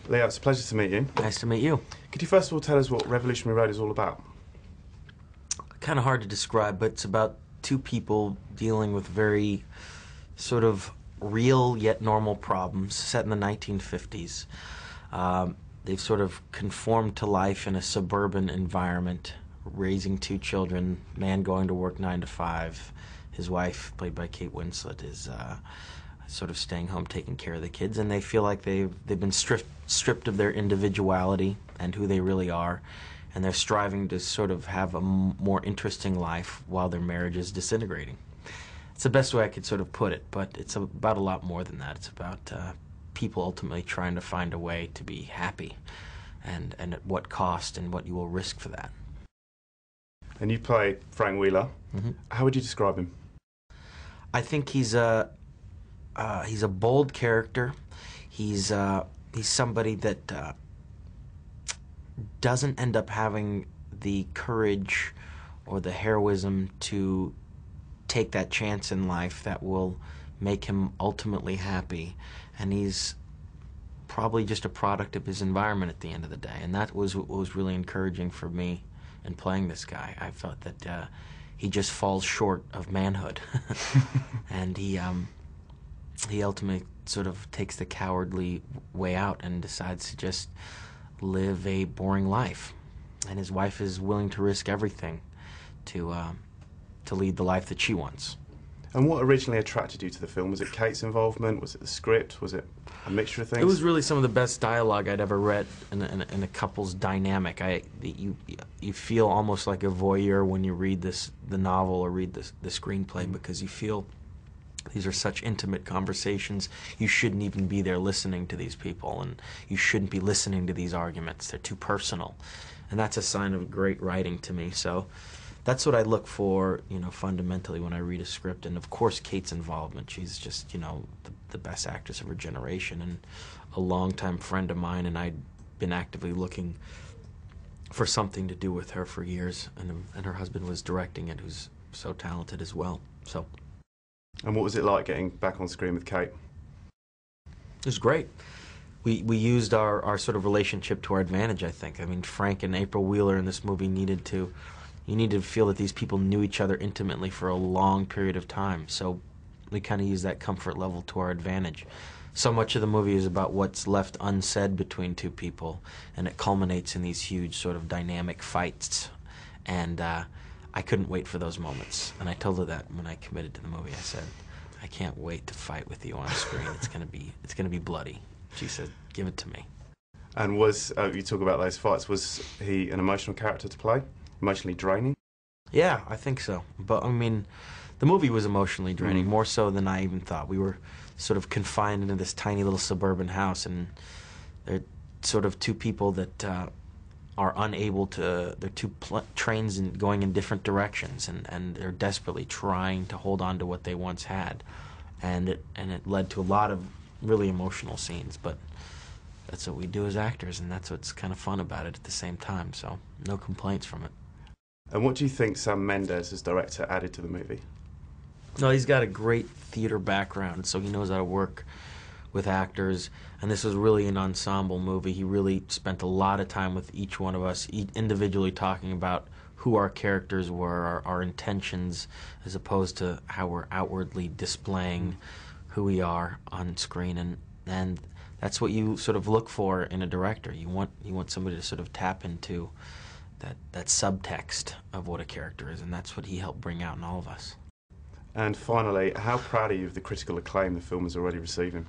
Leo, it's a pleasure to meet you. Nice to meet you. Could you first of all tell us what Revolutionary Road is all about? Kind of hard to describe, but it's about two people dealing with very sort of real yet normal problems set in the 1950s. They've sort of conformed to life in a suburban environment, raising two children, man going to work 9 to 5. His wife, played by Kate Winslet, is sort of staying home taking care of the kids, and they feel like they've been stripped of their individuality and who they really are, and they're striving to sort of have a more interesting life while their marriage is disintegrating. It's the best way I could sort of put it, but it's about a lot more than that. It's about people ultimately trying to find a way to be happy, and at what cost and what you will risk for that. And you play Frank Wheeler. Mm-hmm. How would you describe him? I think he's a bold character. He's somebody that doesn't end up having the courage or the heroism to take that chance in life that will make him ultimately happy, and he's probably just a product of his environment at the end of the day, and that was what was really encouraging for me in playing this guy. I felt that he just falls short of manhood, and he ultimately sort of takes the cowardly way out and decides to just live a boring life, and his wife is willing to risk everything to lead the life that she wants. And what originally attracted you to the film? Was it Kate's involvement? Was it the script? Was it a mixture of things? It was really some of the best dialogue I'd ever read in a couple's dynamic. You feel almost like a voyeur when you read the novel or read the screenplay, because you feel these are such intimate conversations. You shouldn't even be there listening to these people, and you shouldn't be listening to these arguments. They're too personal. And that's a sign of great writing to me. So that's what I look for, fundamentally when I read a script. And of course, Kate's involvement. She's just, the best actress of her generation and a longtime friend of mine. And I'd been actively looking for something to do with her for years. And her husband was directing it, who's so talented as well. So. And what was it like getting back on screen with Kate? It was great. We used our sort of relationship to our advantage, I think. I mean, Frank and April Wheeler in this movie needed to feel that these people knew each other intimately for a long period of time. So we kind of used that comfort level to our advantage. So much of the movie is about what's left unsaid between two people, and it culminates in these huge sort of dynamic fights. And I couldn't wait for those moments. And I told her that when I committed to the movie. I said, I can't wait to fight with you on screen. It's gonna be bloody. She said, give it to me. And you talk about those fights, was he an emotional character to play? Emotionally draining? Yeah, I think so. But, I mean, the movie was emotionally draining, more so than I even thought. We were sort of confined into this tiny little suburban house, and they're sort of two people that are unable to, they're two trains going in different directions, and they're desperately trying to hold on to what they once had. And it led to a lot of really emotional scenes, but that's what we do as actors, and that's what's kind of fun about it at the same time, so no complaints from it. And what do you think Sam Mendes, as director, added to the movie? No, he's got a great theater background, so he knows how to work with actors, and this was really an ensemble movie. He really spent a lot of time with each one of us, individually talking about who our characters were, our intentions, as opposed to how we're outwardly displaying who we are on screen, and that's what you sort of look for in a director. You want somebody to sort of tap into that subtext of what a character is, and that's what he helped bring out in all of us. And finally, how proud are you of the critical acclaim the film is already receiving?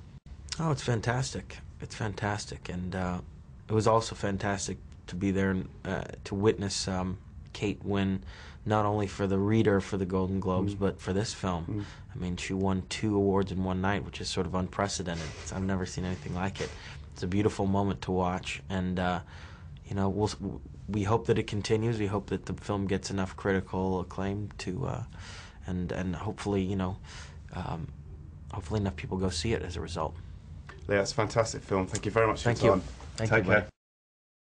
Oh, it's fantastic. It's fantastic, and it was also fantastic to be there and to witness Kate win, not only for the reader for the Golden Globes, but for this film. I mean, she won 2 awards in one night, which is sort of unprecedented. I've never seen anything like it. It's a beautiful moment to watch, and we hope that it continues. We hope that the film gets enough critical acclaim to, and hopefully, hopefully enough people go see it as a result. Yeah, it's a fantastic film. Thank you very much for your Thank you. time. Thank Take you, care. buddy.